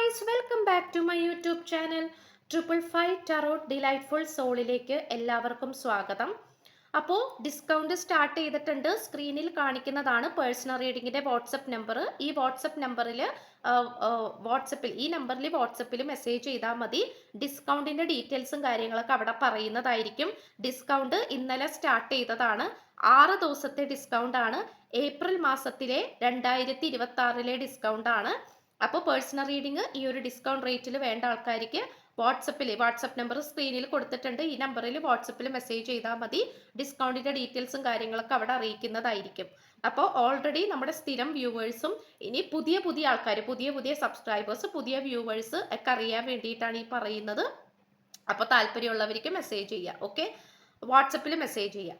Guys, welcome back to my YouTube channel triple five tarot delightful സോളിലേക്ക് എല്ലാവർക്കും സ്വാഗതം. അപ്പോൾ ഡിസ്കൗണ്ട് സ്റ്റാർട്ട് ചെയ്തിട്ടുണ്ട്. സ്ക്രീനിൽ കാണിക്കുന്നതാണ് പേഴ്സണൽ റീഡിങ്ങിന്റെ വാട്സപ്പ് നമ്പർ. ഈ വാട്സപ്പ് നമ്പറിൽ വാട്സപ്പിൽ മെസ്സേജ് ചെയ്താൽ മതി. ഡിസ്കൗണ്ടിന്റെ ഡീറ്റെയിൽസും കാര്യങ്ങളൊക്കെ അവിടെ പറയുന്നതായിരിക്കും. ഡിസ്കൗണ്ട് ഇന്നലെ സ്റ്റാർട്ട് ചെയ്തതാണ്. 6 ദിവസത്തെ ഡിസ്കൗണ്ട് ആണ്. ഏപ്രിൽ മാസത്തിലെ 2026 ഡിസ്കൗണ്ട് ആണ്. അപ്പോൾ പേഴ്സണൽ റീഡിംഗ് ഈ ഒരു ഡിസ്കൗണ്ട് റേറ്റിൽ വേണ്ട ആൾക്കാർക്ക് വാട്സപ്പ് നമ്പർ സ്ക്രീനിൽ കൊടുത്തിട്ടുണ്ട്. ഈ നമ്പറിൽ വാട്സപ്പിൽ മെസ്സേജ് ചെയ്താൽ മതി. ഡിസ്കൗണ്ടിന്റെ ഡീറ്റെയിൽസും കാര്യങ്ങളൊക്കെ അവിടെ അറിയിക്കുന്നതായിരിക്കും. അപ്പോൾ ഓൾറെഡി നമ്മുടെ സ്ഥിരം വ്യൂവേഴ്സും ഇനി പുതിയ ആൾക്കാർ, പുതിയ സബ്സ്ക്രൈബേഴ്സ്, പുതിയ വ്യൂവേഴ്സ് ഒക്കെ അറിയാൻ വേണ്ടിയിട്ടാണ് ഈ പറയുന്നത്. അപ്പോൾ താല്പര്യമുള്ളവർക്ക് മെസ്സേജ് ചെയ്യാം. ഓക്കെ, വാട്സപ്പിൽ മെസ്സേജ് ചെയ്യാം.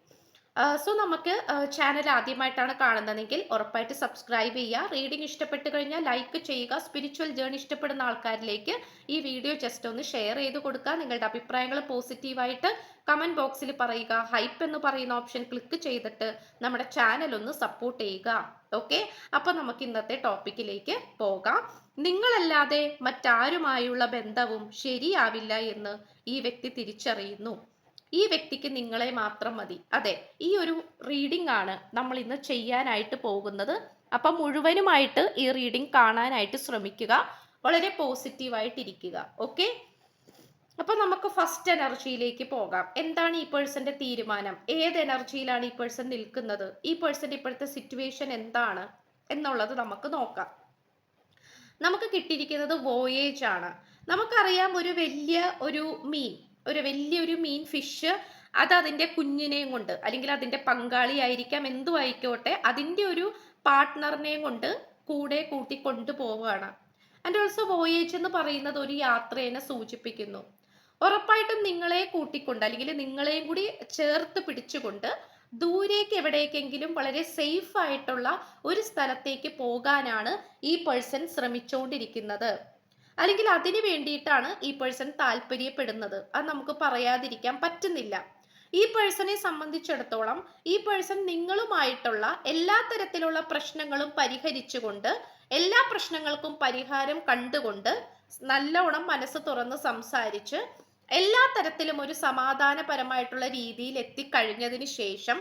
സോ നമുക്ക് ചാനൽ ആദ്യമായിട്ടാണ് കാണുന്നതെങ്കിൽ ഉറപ്പായിട്ട് സബ്സ്ക്രൈബ് ചെയ്യുക. റീഡിംഗ് ഇഷ്ടപ്പെട്ട് കഴിഞ്ഞാൽ ലൈക്ക് ചെയ്യുക. സ്പിരിച്വൽ ജേർണി ഇഷ്ടപ്പെടുന്ന ആൾക്കാരിലേക്ക് ഈ വീഡിയോ ജസ്റ്റ് ഒന്ന് ഷെയർ ചെയ്ത് കൊടുക്കുക. നിങ്ങളുടെ അഭിപ്രായങ്ങൾ പോസിറ്റീവായിട്ട് കമന്റ് ബോക്സിൽ പറയുക. ഹൈപ്പ് എന്ന് പറയുന്ന ഓപ്ഷൻ ക്ലിക്ക് ചെയ്തിട്ട് നമ്മുടെ ചാനൽ ഒന്ന് സപ്പോർട്ട് ചെയ്യുക. ഓക്കെ, അപ്പോൾ നമുക്ക് ഇന്നത്തെ ടോപ്പിക്കിലേക്ക് പോകാം. നിങ്ങളല്ലാതെ മറ്റാരുമായുള്ള ബന്ധവും ശരിയാവില്ല എന്ന് ഈ വ്യക്തി തിരിച്ചറിയുന്നു. ഈ വ്യക്തിക്ക് നിങ്ങളെ മാത്രം മതി. അതെ, ഈ ഒരു റീഡിംഗ് ആണ് നമ്മൾ ഇന്ന് ചെയ്യാനായിട്ട് പോകുന്നത്. അപ്പം മുഴുവനുമായിട്ട് ഈ റീഡിംഗ് കാണാനായിട്ട് ശ്രമിക്കുക. വളരെ പോസിറ്റീവായിട്ടിരിക്കുക. ഓക്കെ, അപ്പൊ നമുക്ക് ഫസ്റ്റ് എനർജിയിലേക്ക് പോകാം. എന്താണ് ഈ പേഴ്സന്റെ തീരുമാനം? ഏത് എനർജിയിലാണ് ഈ പേഴ്സൺ നിൽക്കുന്നത്? ഈ പേഴ്സന്റെ ഇപ്പോഴത്തെ സിറ്റുവേഷൻ എന്താണ് എന്നുള്ളത് നമുക്ക് നോക്കാം. നമുക്ക് കിട്ടിയിരിക്കുന്നത് വോയേജ് ആണ്. നമുക്കറിയാം, വലിയൊരു മീൻ ഫിഷ് അത് അതിന്റെ കുഞ്ഞിനെയും കൊണ്ട്, അല്ലെങ്കിൽ അതിന്റെ പങ്കാളിയായിരിക്കാം, എന്തു ആയിക്കോട്ടെ, അതിന്റെ ഒരു പാർട്ട്ണറിനെയും കൊണ്ട് കൂടെ കൂട്ടിക്കൊണ്ടു പോവുകയാണ്. ആൻഡ് ഓൾസോ വോയേജ് എന്ന് പറയുന്നത് ഒരു യാത്രയെ സൂചിപ്പിക്കുന്നു. ഉറപ്പായിട്ടും നിങ്ങളെ കൂട്ടിക്കൊണ്ട്, അല്ലെങ്കിൽ നിങ്ങളെയും കൂടി ചേർത്ത് പിടിച്ചുകൊണ്ട് ദൂരേക്ക് എവിടേക്കെങ്കിലും വളരെ സേഫ് ആയിട്ടുള്ള ഒരു സ്ഥലത്തേക്ക് പോകാനാണ് ഈ പേഴ്സൺ ശ്രമിച്ചുകൊണ്ടിരിക്കുന്നത്. അല്ലെങ്കിൽ അതിന് വേണ്ടിയിട്ടാണ് ഈ പേഴ്സൺ താല്പര്യപ്പെടുന്നത്. അത് നമുക്ക് പറയാതിരിക്കാൻ പറ്റുന്നില്ല. ഈ പേഴ്സണെ സംബന്ധിച്ചിടത്തോളം ഈ പേഴ്സൺ നിങ്ങളുമായിട്ടുള്ള എല്ലാ തരത്തിലുള്ള പ്രശ്നങ്ങളും പരിഹരിച്ചുകൊണ്ട്, എല്ലാ പ്രശ്നങ്ങൾക്കും പരിഹാരം കണ്ടുകൊണ്ട്, നല്ലോണം മനസ്സ് തുറന്ന് സംസാരിച്ച് എല്ലാ തരത്തിലും ഒരു സമാധാനപരമായിട്ടുള്ള രീതിയിൽ എത്തിക്കഴിഞ്ഞതിന് ശേഷം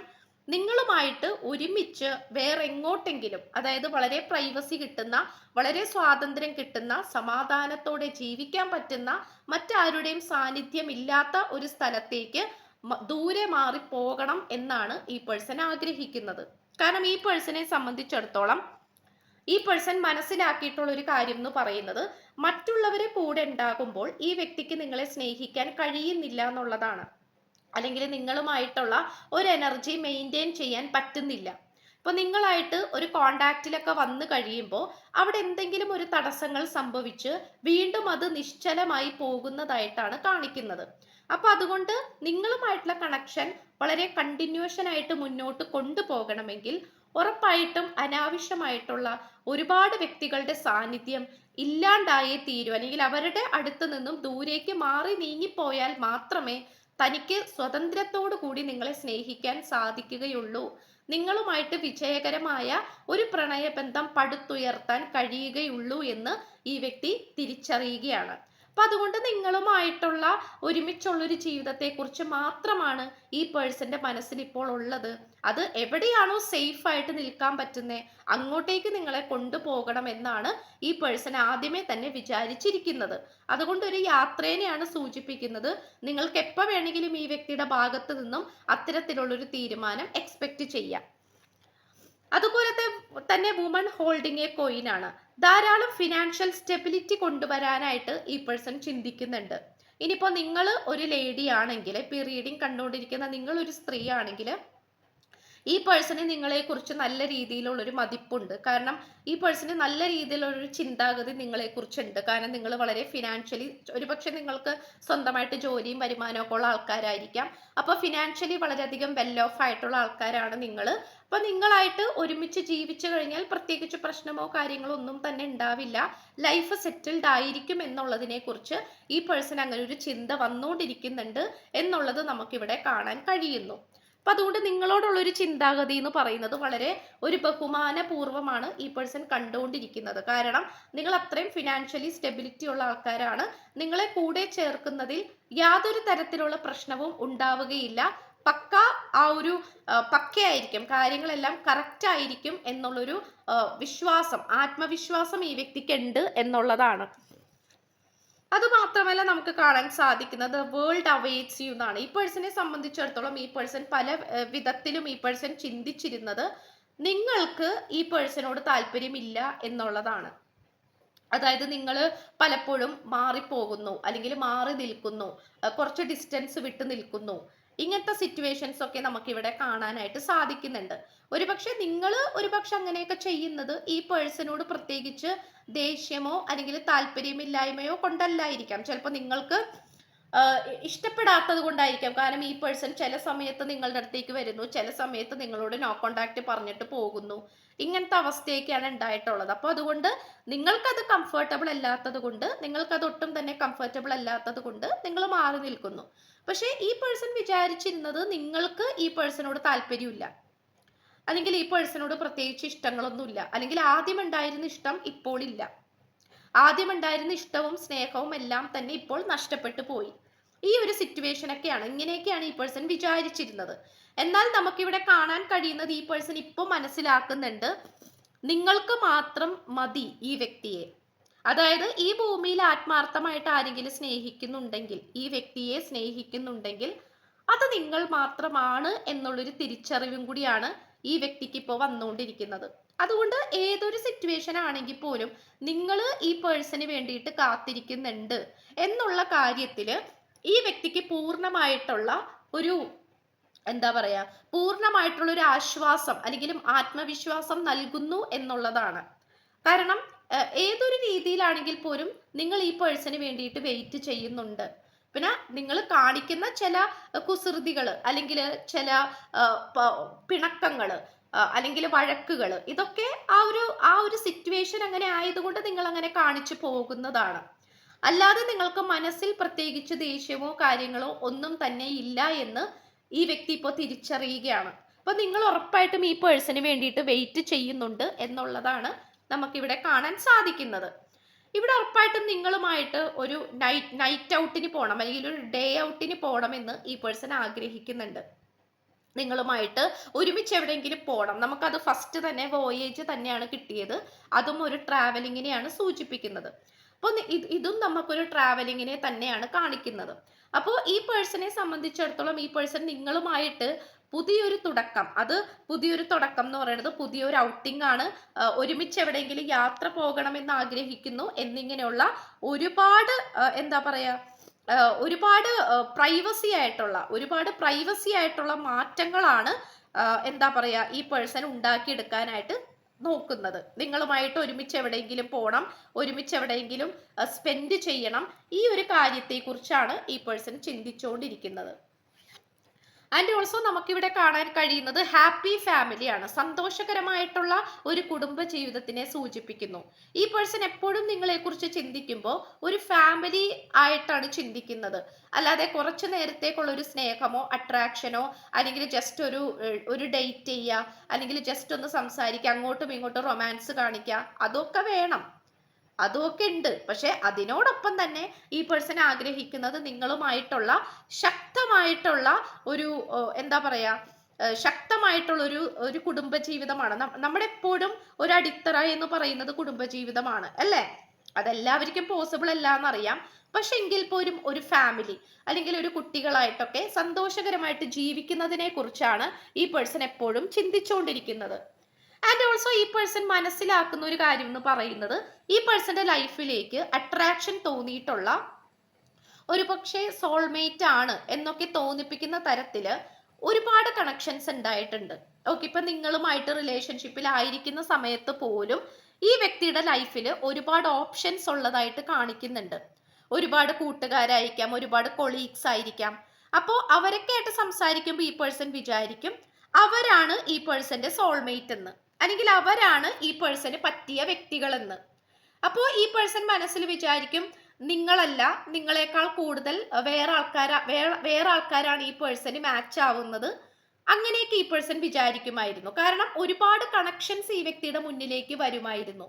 നിങ്ങളുമായിട്ട് ഒരുമിച്ച് വേറെ എങ്ങോട്ടെങ്കിലും, അതായത് വളരെ പ്രൈവസി കിട്ടുന്ന, വളരെ സ്വാതന്ത്ര്യം കിട്ടുന്ന, സമാധാനത്തോടെ ജീവിക്കാൻ പറ്റുന്ന, മറ്റാരുടെയും സാന്നിധ്യം ഇല്ലാത്ത ഒരു സ്ഥലത്തേക്ക് ദൂരെ മാറി പോകണം എന്നാണ് ഈ പേഴ്സൺ ആഗ്രഹിക്കുന്നത്. കാരണം ഈ പേഴ്സണെ സംബന്ധിച്ചിടത്തോളം ഈ പേഴ്സൺ മനസ്സിലാക്കിയിട്ടുള്ള ഒരു കാര്യം എന്ന് പറയുന്നത്, മറ്റുള്ളവരെ കൂടെ ഉണ്ടാകുമ്പോൾ ഈ വ്യക്തിക്ക് നിങ്ങളെ സ്നേഹിക്കാൻ കഴിയുന്നില്ല എന്നുള്ളതാണ്. അല്ലെങ്കിൽ നിങ്ങളുമായിട്ടുള്ള ഒരു എനർജി മെയിൻറ്റെയിൻ ചെയ്യാൻ പറ്റുന്നില്ല. ഇപ്പൊ നിങ്ങളായിട്ട് ഒരു കോണ്ടാക്റ്റിലൊക്കെ വന്നു കഴിയുമ്പോൾ അവിടെ എന്തെങ്കിലും ഒരു തടസ്സങ്ങൾ സംഭവിച്ച് വീണ്ടും അത് നിശ്ചലമായി പോകുന്നതായിട്ടാണ് കാണിക്കുന്നത്. അപ്പൊ അതുകൊണ്ട് നിങ്ങളുമായിട്ടുള്ള കണക്ഷൻ വളരെ കണ്ടിന്യൂഷൻ ആയിട്ട് മുന്നോട്ട് കൊണ്ടുപോകണമെങ്കിൽ ഉറപ്പായിട്ടും അനാവശ്യമായിട്ടുള്ള ഒരുപാട് വ്യക്തികളുടെ സാന്നിധ്യം ഇല്ലാണ്ടായേ തീരൂ. അല്ലെങ്കിൽ അവരുടെ അടുത്ത് നിന്നും ദൂരേക്ക് മാറി നീങ്ങിപ്പോയാൽ മാത്രമേ തനിക്ക് സ്വതന്ത്രത്തോടു കൂടി നിങ്ങളെ സ്നേഹിക്കാൻ സാധിക്കുകയുള്ളൂ. നിങ്ങളുമായിട്ട് വിജയകരമായ ഒരു പ്രണയബന്ധം പടുത്തുയർത്താൻ കഴിയുകയുള്ളൂ എന്ന് ഈ വ്യക്തി തിരിച്ചറിയുകയാണ്. അപ്പൊ അതുകൊണ്ട് നിങ്ങളുമായിട്ടുള്ള ഒരുമിച്ചുള്ളൊരു ജീവിതത്തെക്കുറിച്ച് മാത്രമാണ് ഈ പേഴ്സന്റെ മനസ്സിൽ ഇപ്പോൾ ഉള്ളത്. അത് എവിടെയാണോ സേഫ് ആയിട്ട് നിൽക്കാൻ പറ്റുന്നത് അങ്ങോട്ടേക്ക് നിങ്ങളെ കൊണ്ടുപോകണം എന്നാണ് ഈ പേഴ്സൺ ആദ്യമേ തന്നെ വിചാരിച്ചിരിക്കുന്നത്. അതുകൊണ്ട് ഒരു യാത്രേനെയാണ് സൂചിപ്പിക്കുന്നത്. നിങ്ങൾക്ക് എപ്പോൾ വേണമെങ്കിലും ഈ വ്യക്തിയുടെ ഭാഗത്ത് നിന്നും അത്തരത്തിലുള്ളൊരു തീരുമാനം എക്സ്പെക്ട് ചെയ്യാം. അതുപോലെ തന്നെ വുമൺ ഹോൾഡിംഗ് എ കോയിൻ ആണ്. ധാരാളം ഫിനാൻഷ്യൽ സ്റ്റെബിലിറ്റി കൊണ്ടുവരാനായിട്ട് ഈ പേഴ്സൺ ചിന്തിക്കുന്നുണ്ട്. ഇനിയിപ്പോൾ നിങ്ങൾ ഒരു ലേഡി ആണെങ്കിൽ, ഇപ്പോൾ ഈ റീഡിംഗ് കണ്ടുകൊണ്ടിരിക്കുന്ന നിങ്ങൾ ഒരു സ്ത്രീ ആണെങ്കിൽ, ഈ പേഴ്സണ് നിങ്ങളെക്കുറിച്ച് നല്ല രീതിയിലുള്ളൊരു മതിപ്പുണ്ട്. കാരണം ഈ പേഴ്സണ് നല്ല രീതിയിലുള്ളൊരു ചിന്താഗതി നിങ്ങളെക്കുറിച്ചുണ്ട്. കാരണം നിങ്ങൾ വളരെ ഫിനാൻഷ്യലി, ഒരുപക്ഷെ നിങ്ങൾക്ക് സ്വന്തമായിട്ട് ജോലിയും വരുമാനവും ഒക്കെ ഉള്ള ആൾക്കാരായിരിക്കാം. അപ്പോൾ ഫിനാൻഷ്യലി വളരെയധികം വെൽ ഓഫ് ആയിട്ടുള്ള ആൾക്കാരാണ് നിങ്ങൾ. അപ്പോൾ നിങ്ങളായിട്ട് ഒരുമിച്ച് ജീവിച്ചു കഴിഞ്ഞാൽ പ്രത്യേകിച്ച് പ്രശ്നമോ കാര്യങ്ങളോ ഒന്നും തന്നെ ഉണ്ടാവില്ല. ലൈഫ് സെറ്റിൽഡ് ആയിരിക്കും എന്നുള്ളതിനെ കുറിച്ച് ഈ പേഴ്സൺ അങ്ങനെ ഒരു ചിന്ത വന്നുകൊണ്ടിരിക്കുന്നുണ്ട് എന്നുള്ളത് നമുക്കിവിടെ കാണാൻ കഴിയുന്നു. അപ്പൊ അതുകൊണ്ട് നിങ്ങളോടുള്ള ഒരു ചിന്താഗതി എന്ന് പറയുന്നത് വളരെ ഒരു ബഹുമാനപൂർവ്വമാണ് ഈ പേഴ്സൺ കണ്ടുകൊണ്ടിരിക്കുന്നത്. കാരണം നിങ്ങൾ അത്രയും ഫിനാൻഷ്യലി സ്റ്റെബിലിറ്റി ഉള്ള ആൾക്കാരാണ്. നിങ്ങളെ കൂടെ ചേർക്കുന്നതിൽ യാതൊരു തരത്തിലുള്ള പ്രശ്നവും ഉണ്ടാവുകയില്ല. പക്ക ആ ഒരു പക്കയായിരിക്കും, കാര്യങ്ങളെല്ലാം കറക്റ്റ് ആയിരിക്കും എന്നുള്ളൊരു വിശ്വാസം, ആത്മവിശ്വാസം ഈ വ്യക്തിക്ക് ഉണ്ട് എന്നുള്ളതാണ്. അതുമാത്രമല്ല നമുക്ക് കാണാൻ സാധിക്കുന്നത് വേൾഡ് അവേറ്റ്സ് യു എന്നാണ്. ഈ പേഴ്സണെ സംബന്ധിച്ചിടത്തോളം ഈ പേഴ്സൺ പല വിധത്തിലും ഈ പേഴ്സൺ ചിന്തിച്ചിരുന്നത് നിങ്ങൾക്ക് ഈ പേഴ്സണോട് താല്പര്യമില്ല എന്നുള്ളതാണ്. അതായത് നിങ്ങൾ പലപ്പോഴും മാറിപ്പോകുന്നു, അല്ലെങ്കിൽ മാറി നിൽക്കുന്നു, കുറച്ച് ഡിസ്റ്റൻസ് വിട്ട് നിൽക്കുന്നു. ഇങ്ങനത്തെ സിറ്റുവേഷൻസ് ഒക്കെ നമുക്കിവിടെ കാണാനായിട്ട് സാധിക്കുന്നുണ്ട്. ഒരുപക്ഷെ നിങ്ങൾ അങ്ങനെയൊക്കെ ചെയ്യുന്നത് ഈ പേഴ്സണോട് പ്രത്യേകിച്ച് ദേഷ്യമോ അല്ലെങ്കിൽ താല്പര്യമില്ലായ്മയോ കൊണ്ടല്ലായിരിക്കാം. ചിലപ്പോൾ നിങ്ങൾക്ക് ഇഷ്ടപ്പെടാത്തത് കൊണ്ടായിരിക്കാം. കാരണം ഈ പേഴ്സൺ ചില സമയത്ത് നിങ്ങളുടെ അടുത്തേക്ക് വരുന്നു, ചില സമയത്ത് നിങ്ങളോട് നോ കോണ്ടാക്ട് പറഞ്ഞിട്ട് പോകുന്നു. ഇങ്ങനത്തെ അവസ്ഥയൊക്കെയാണ് ഉണ്ടായിട്ടുള്ളത്. അപ്പോൾ അതുകൊണ്ട് നിങ്ങൾക്കത് കംഫർട്ടബിൾ അല്ലാത്തത് കൊണ്ട്, നിങ്ങൾക്കത് ഒട്ടും തന്നെ കംഫർട്ടബിൾ അല്ലാത്തത് കൊണ്ട് നിങ്ങൾ മാറി നിൽക്കുന്നു. പക്ഷേ ഈ പേഴ്സൺ വിചാരിച്ചിരുന്നത് നിങ്ങൾക്ക് ഈ പേഴ്സണോട് താല്പര്യമില്ല, അല്ലെങ്കിൽ ഈ പേഴ്സണോട് പ്രത്യേകിച്ച് ഇഷ്ടങ്ങളൊന്നുമില്ല, അല്ലെങ്കിൽ ആദ്യം ഉണ്ടായിരുന്ന ഇഷ്ടം ഇപ്പോൾ ഇല്ല, ആദ്യം ഉണ്ടായിരുന്ന ഇഷ്ടവും സ്നേഹവും എല്ലാം തന്നെ ഇപ്പോൾ നഷ്ടപ്പെട്ടു പോയി. ഈ ഒരു സിറ്റുവേഷൻ ഒക്കെയാണ്, ഇങ്ങനെയൊക്കെയാണ് ഈ പേഴ്സൺ വിചാരിച്ചിരുന്നത്. എന്നാൽ നമുക്കിവിടെ കാണാൻ കഴിയുന്നത് ഈ പേഴ്സൺ ഇപ്പോൾ മനസ്സിലാക്കുന്നുണ്ട് നിങ്ങൾക്ക് മാത്രം മതി ഈ വ്യക്തിയെ. അതായത് ഈ ഭൂമിയിൽ ആത്മാർത്ഥമായിട്ട് ആരെങ്കിലും സ്നേഹിക്കുന്നുണ്ടെങ്കിൽ, ഈ വ്യക്തിയെ സ്നേഹിക്കുന്നുണ്ടെങ്കിൽ അത് നിങ്ങൾ മാത്രമാണ് എന്നുള്ളൊരു തിരിച്ചറിവും കൂടിയാണ് ഈ വ്യക്തിക്ക് ഇപ്പോൾ വന്നുകൊണ്ടിരിക്കുന്നത്. അതുകൊണ്ട് ഏതൊരു സിറ്റുവേഷൻ ആണെങ്കിൽ പോലും നിങ്ങൾ ഈ പേഴ്സണിന് വേണ്ടിയിട്ട് കാത്തിരിക്കുന്നുണ്ട് എന്നുള്ള കാര്യത്തിൽ ഈ വ്യക്തിക്ക് പൂർണ്ണമായിട്ടുള്ള ഒരു പൂർണ്ണമായിട്ടുള്ള ഒരു ആശ്വാസം അല്ലെങ്കിൽ ആത്മവിശ്വാസം നൽകുന്നു എന്നുള്ളതാണ്. കാരണം ഏതൊരു രീതിയിലാണെങ്കിൽ പോലും നിങ്ങൾ ഈ പേഴ്സണിന് വേണ്ടിയിട്ട് വെയിറ്റ് ചെയ്യുന്നുണ്ട്. പിന്നെ നിങ്ങൾ കാണിക്കുന്ന ചില കുസൃതികൾ, അല്ലെങ്കിൽ ചില പിണക്കങ്ങൾ, അല്ലെങ്കിൽ വഴക്കുകൾ, ഇതൊക്കെ ആ ഒരു സിറ്റുവേഷൻ അങ്ങനെ ആയതുകൊണ്ട് നിങ്ങൾ അങ്ങനെ കാണിച്ചു പോകുന്നതാണ്. അല്ലാതെ നിങ്ങൾക്ക് മനസ്സിൽ പ്രത്യേകിച്ച് ദേഷ്യമോ കാര്യങ്ങളോ ഒന്നും തന്നെ ഇല്ല എന്ന് ഈ വ്യക്തി ഇപ്പോൾ തിരിച്ചറിയുകയാണ്. അപ്പൊ നിങ്ങൾ ഉറപ്പായിട്ടും ഈ പേഴ്സണിന് വേണ്ടിയിട്ട് വെയിറ്റ് ചെയ്യുന്നുണ്ട് എന്നുള്ളതാണ് നമുക്കിവിടെ കാണാൻ സാധിക്കുന്നത്. ഇവിടെ ഉറപ്പായിട്ടും നിങ്ങളുമായിട്ട് ഒരു നൈറ്റ് ഔട്ടിന് പോകണം, അല്ലെങ്കിൽ ഒരു ഡേ ഔട്ടിന് പോകണമെന്ന് ഈ പേഴ്സൺ ആഗ്രഹിക്കുന്നുണ്ട്. നിങ്ങളുമായിട്ട് ഒരുമിച്ച് എവിടെയെങ്കിലും പോകണം. നമുക്കത് ഫസ്റ്റ് തന്നെ വോയേജ് തന്നെയാണ് കിട്ടിയത്, അതും ഒരു ട്രാവലിങ്ങിനെയാണ് സൂചിപ്പിക്കുന്നത്. അപ്പോൾ ഇതും നമുക്കൊരു ട്രാവലിങ്ങിനെ തന്നെയാണ് കാണിക്കുന്നത്. അപ്പോൾ ഈ പേഴ്സണെ സംബന്ധിച്ചിടത്തോളം ഈ പേഴ്സൺ നിങ്ങളുമായിട്ട് പുതിയൊരു തുടക്കം, അത് പുതിയൊരു തുടക്കം എന്ന് പറയുന്നത് പുതിയൊരു ഔട്ടിംഗ് ആണ്. ഒരുമിച്ച് എവിടെയെങ്കിലും യാത്ര പോകണമെന്ന് ആഗ്രഹിക്കുന്നു എന്നിങ്ങനെയുള്ള ഒരുപാട് ഒരുപാട് പ്രൈവസി ആയിട്ടുള്ള മാറ്റങ്ങളാണ് ഈ പേഴ്സൺ ഉണ്ടാക്കിയെടുക്കാനായിട്ട് നോക്കുന്നത്. നിങ്ങളുമായിട്ട് ഒരുമിച്ച് എവിടെയെങ്കിലും പോകണം, ഒരുമിച്ച് എവിടെയെങ്കിലും സ്പെൻഡ് ചെയ്യണം, ഈ ഒരു കാര്യത്തെക്കുറിച്ചാണ് ഈ പേഴ്സൺ ചിന്തിച്ചുകൊണ്ടിരിക്കുന്നത്. ആൻഡ് ഓൾസോ നമുക്കിവിടെ കാണാൻ കഴിയുന്നത് ഹാപ്പി ഫാമിലിയാണ്, സന്തോഷകരമായിട്ടുള്ള ഒരു കുടുംബ ജീവിതത്തിനെ സൂചിപ്പിക്കുന്നു. ഈ പേഴ്സൺ എപ്പോഴും നിങ്ങളെക്കുറിച്ച് ചിന്തിക്കുമ്പോൾ ഒരു ഫാമിലി ആയിട്ടാണ് ചിന്തിക്കുന്നത്, അല്ലാതെ കുറച്ച് നേരത്തേക്കുള്ള ഒരു സ്നേഹമോ അട്രാക്ഷനോ, അല്ലെങ്കിൽ ജസ്റ്റ് ഒരു ഡേറ്റ് ചെയ്യുക, അല്ലെങ്കിൽ ജസ്റ്റ് ഒന്ന് സംസാരിക്കുക, അങ്ങോട്ടും ഇങ്ങോട്ടും റൊമാൻസ് കാണിക്കുക, അതൊക്കെ വേണം, അതൊക്കെ ഉണ്ട്. പക്ഷെ അതിനോടൊപ്പം തന്നെ ഈ പേഴ്സൺ ആഗ്രഹിക്കുന്നത് നിങ്ങളുമായിട്ടുള്ള ശക്തമായിട്ടുള്ള ഒരു ശക്തമായിട്ടുള്ള ഒരു കുടുംബജീവിതമാണ്. നമ്മളെപ്പോഴും ഒരു അടിത്തറ എന്ന് പറയുന്നത് കുടുംബജീവിതമാണ് അല്ലേ? അതെല്ലാവർക്കും പോസിബിൾ അല്ല എന്നറിയാം. പക്ഷെ എങ്കിൽ പോലും ഒരു ഫാമിലി അല്ലെങ്കിൽ ഒരു കുട്ടികളായിട്ടൊക്കെ സന്തോഷകരമായിട്ട് ജീവിക്കുന്നതിനെ കുറിച്ചാണ് ഈ പേഴ്സൺ എപ്പോഴും ചിന്തിച്ചുകൊണ്ടിരിക്കുന്നത്. ആൻഡ് ഓൾസോ ഈ പേഴ്സൺ മനസ്സിലാക്കുന്ന ഒരു കാര്യം എന്ന് പറയുന്നത് ഈ പേഴ്സന്റെ ലൈഫിലേക്ക് അട്രാക്ഷൻ തോന്നിയിട്ടുള്ള ഒരു പക്ഷേ സോൾമേറ്റ് ആണ് എന്നൊക്കെ തോന്നിപ്പിക്കുന്ന തരത്തില് ഒരുപാട് കണക്ഷൻസ് ഉണ്ടായിട്ടുണ്ട്. ഓക്കെ, ഇപ്പൊ നിങ്ങളുമായിട്ട് റിലേഷൻഷിപ്പിൽ ആയിരിക്കുന്ന സമയത്ത് പോലും ഈ വ്യക്തിയുടെ ലൈഫിൽ ഒരുപാട് ഓപ്ഷൻസ് ഉള്ളതായിട്ട് കാണിക്കുന്നുണ്ട്. ഒരുപാട് കൂട്ടുകാരായിരിക്കാം, ഒരുപാട് കൊളീഗ്സ് ആയിരിക്കാം. അപ്പോൾ അവരൊക്കെ ആയിട്ട് സംസാരിക്കുമ്പോൾ ഈ പേഴ്സൺ വിചാരിക്കും അവരാണ് ഈ പേഴ്സന്റെ സോൾമേറ്റ് എന്ന്, അല്ലെങ്കിൽ അവരാണ് ഈ പേഴ്സന് പറ്റിയ വ്യക്തികളെന്ന്. അപ്പോൾ ഈ പേഴ്സൺ മനസ്സിൽ വിചാരിക്കും നിങ്ങളല്ല, നിങ്ങളെക്കാൾ കൂടുതൽ വേറെ ആൾക്കാരാണ് ഈ പേഴ്സന് മാച്ച് ആവുന്നത്, അങ്ങനെയൊക്കെ ഈ പേഴ്സൺ വിചാരിക്കുമായിരുന്നു. കാരണം ഒരുപാട് കണക്ഷൻസ് ഈ വ്യക്തിയുടെ മുന്നിലേക്ക് വരുമായിരുന്നു.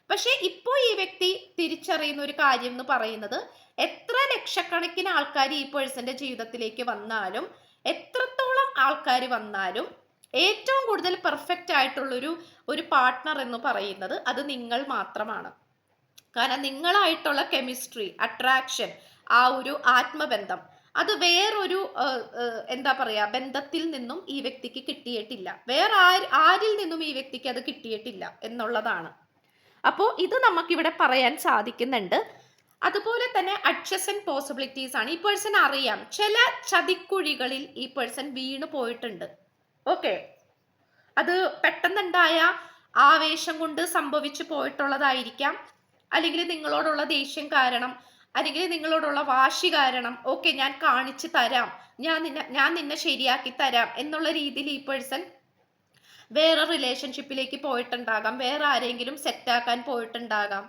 പക്ഷെ ഇപ്പോൾ ഈ വ്യക്തി തിരിച്ചറിയുന്ന ഒരു കാര്യം എന്ന് പറയുന്നത്, എത്ര ലക്ഷക്കണക്കിന് ആൾക്കാർ ഈ പേഴ്സന്റെ ജീവിതത്തിലേക്ക് വന്നാലും, എത്രത്തോളം ആൾക്കാർ വന്നാലും, ഏറ്റവും കൂടുതൽ പെർഫെക്റ്റ് ആയിട്ടുള്ളൊരു ഒരു പാർട്ട്ണർ എന്ന് പറയുന്നത് അത് നിങ്ങൾ മാത്രമാണ്. കാരണം നിങ്ങളായിട്ടുള്ള കെമിസ്ട്രി, അട്രാക്ഷൻ, ആ ഒരു ആത്മബന്ധം, അത് വേറൊരു എന്താ പറയാ ബന്ധത്തിൽ നിന്നും ഈ വ്യക്തിക്ക് കിട്ടിയിട്ടില്ല. വേറെ ആരിൽ നിന്നും ഈ വ്യക്തിക്ക് അത് കിട്ടിയിട്ടില്ല എന്നുള്ളതാണ്. അപ്പോൾ ഇത് നമുക്കിവിടെ പറയാൻ സാധിക്കുന്നുണ്ട്. അതുപോലെ തന്നെ അഡ്ജസന്റ് പോസിബിലിറ്റീസ് ആണ്. ഈ പേഴ്സൺ അറിയാം ചില ചതിക്കുഴികളിൽ ഈ പേഴ്സൺ വീണു പോയിട്ടുണ്ട്. ഓക്കെ, അത് പെട്ടെന്നുണ്ടായ ആവേശം കൊണ്ട് സംഭവിച്ചു പോയിട്ടുള്ളതായിരിക്കാം, അല്ലെങ്കിൽ നിങ്ങളോടുള്ള ദേഷ്യം കാരണം, അല്ലെങ്കിൽ നിങ്ങളോടുള്ള വാശി കാരണം. ഓക്കെ, ഞാൻ കാണിച്ചു തരാം, ഞാൻ നിന്നെ ശരിയാക്കി തരാം എന്നുള്ള രീതിയിൽ ഈ പേഴ്സൺ വേറെ റിലേഷൻഷിപ്പിലേക്ക് പോയിട്ടുണ്ടാകാം, വേറെ ആരെങ്കിലും സെറ്റാക്കാൻ പോയിട്ടുണ്ടാകാം.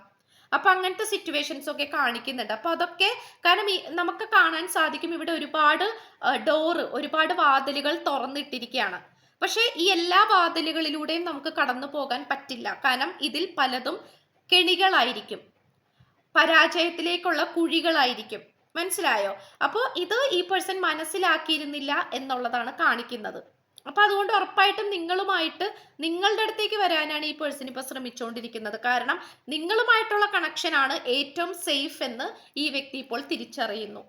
അപ്പൊ അങ്ങനത്തെ സിറ്റുവേഷൻസ് ഒക്കെ കാണിക്കുന്നുണ്ട്. അപ്പൊ അതൊക്കെ കാരണം നമുക്ക് കാണാൻ സാധിക്കും ഇവിടെ ഒരുപാട് ഒരുപാട് വാതിലുകൾ തുറന്നിട്ടിരിക്കുകയാണ്. പക്ഷെ ഈ എല്ലാ വാതിലുകളിലൂടെയും നമുക്ക് കടന്നു പോകാൻ പറ്റില്ല. കാരണം ഇതിൽ പലതും കെണികളായിരിക്കും, പരാജയത്തിലേക്കുള്ള കുഴികളായിരിക്കും. മനസ്സിലായോ? അപ്പോൾ ഇത് ഈ പേഴ്സൺ മനസ്സിലാക്കിയിരുന്നില്ല എന്നുള്ളതാണ് കാണിക്കുന്നത്. അപ്പൊ അതുകൊണ്ട് ഉറപ്പായിട്ടും നിങ്ങളുടെ അടുത്തേക്ക് വരാനാണ് ഈ പേഴ്സൺ ഇപ്പൊ ശ്രമിച്ചുകൊണ്ടിരിക്കുന്നത്. കാരണം നിങ്ങളുമായിട്ടുള്ള കണക്ഷൻ ആണ് ഏറ്റവും സേഫ് എന്ന് ഈ വ്യക്തി ഇപ്പോൾ തിരിച്ചറിയുന്നു.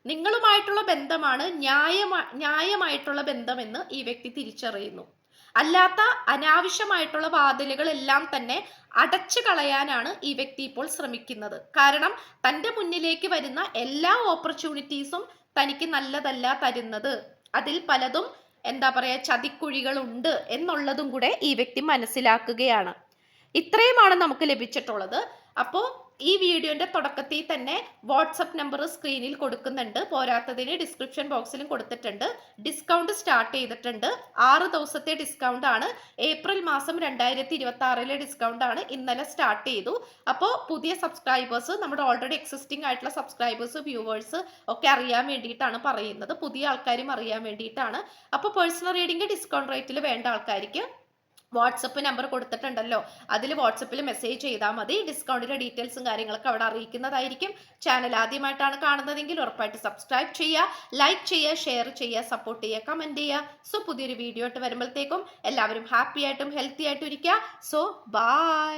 നിങ്ങളുമായിട്ടുള്ള ബന്ധമാണ് ന്യായമായിട്ടുള്ള ബന്ധമെന്ന് ഈ വ്യക്തി തിരിച്ചറിയുന്നു. അല്ലാത്ത അനാവശ്യമായിട്ടുള്ള വാതിലുകളെല്ലാം തന്നെ അടച്ചു കളയാനാണ് ഈ വ്യക്തി ഇപ്പോൾ ശ്രമിക്കുന്നത്. കാരണം തൻ്റെ മുന്നിലേക്ക് വരുന്ന എല്ലാ ഓപ്പർച്യൂണിറ്റീസും തനിക്ക് നല്ലതല്ല തരുന്നത്. അതിൽ പലതും എന്താ പറയാ ചതിക്കുഴികളുണ്ട് എന്നുള്ളതും കൂടെ ഈ വ്യക്തി മനസ്സിലാക്കുകയാണ്. ഇത്രയുമാണ് നമുക്ക് ലഭിച്ചിട്ടുള്ളത്. അപ്പോൾ ഈ വീഡിയോന്റെ തുടക്കത്തിൽ തന്നെ വാട്സപ്പ് നമ്പർ സ്ക്രീനിൽ കൊടുക്കുന്നുണ്ട്. പോരാത്തതിന് ഡിസ്ക്രിപ്ഷൻ ബോക്സിലും കൊടുത്തിട്ടുണ്ട്. ഡിസ്കൗണ്ട് സ്റ്റാർട്ട് ചെയ്തിട്ടുണ്ട്. 6 ദിവസത്തെ ഡിസ്കൗണ്ട് ആണ്. ഏപ്രിൽ മാസം 2026 ഡിസ്കൗണ്ട് ആണ്. ഇന്നലെ സ്റ്റാർട്ട് ചെയ്തു. അപ്പോൾ പുതിയ സബ്സ്ക്രൈബേഴ്സ്, നമ്മുടെ ഓൾറെഡി എക്സിസ്റ്റിംഗ് ആയിട്ടുള്ള സബ്സ്ക്രൈബേഴ്സ്, വ്യൂവേഴ്സ് ഒക്കെ അറിയാൻ വേണ്ടിയിട്ടാണ് പറയുന്നത്. പുതിയ ആൾക്കാരും അറിയാൻ വേണ്ടിയിട്ടാണ്. അപ്പോൾ പേഴ്സണൽ റീഡിംഗ് ഡിസ്കൗണ്ട് റേറ്റിൽ വേണ്ട ആൾക്കാർക്ക് വാട്സപ്പ് നമ്പർ കൊടുത്തിട്ടുണ്ടല്ലോ, അതിൽ വാട്സപ്പിൽ മെസ്സേജ് ചെയ്താൽ മതി. ഡിസ്കൗണ്ടിന്റെ ഡീറ്റെയിൽസും കാര്യങ്ങളൊക്കെ അവിടെ അറിയിക്കുന്നതായിരിക്കും. ചാനൽ ആദ്യമായിട്ടാണ് കാണുന്നതെങ്കിൽ ഉറപ്പായിട്ട് സബ്സ്ക്രൈബ് ചെയ്യുക, ലൈക്ക് ചെയ്യുക, ഷെയർ ചെയ്യുക, സപ്പോർട്ട് ചെയ്യുക, കമന്റ് ചെയ്യുക. സോ പുതിയൊരു വീഡിയോ ആയിട്ട് വരുമ്പോഴത്തേക്കും എല്ലാവരും ഹാപ്പി ആയിട്ടും ഹെൽത്തി ആയിട്ടും ഇരിക്കുക. So by.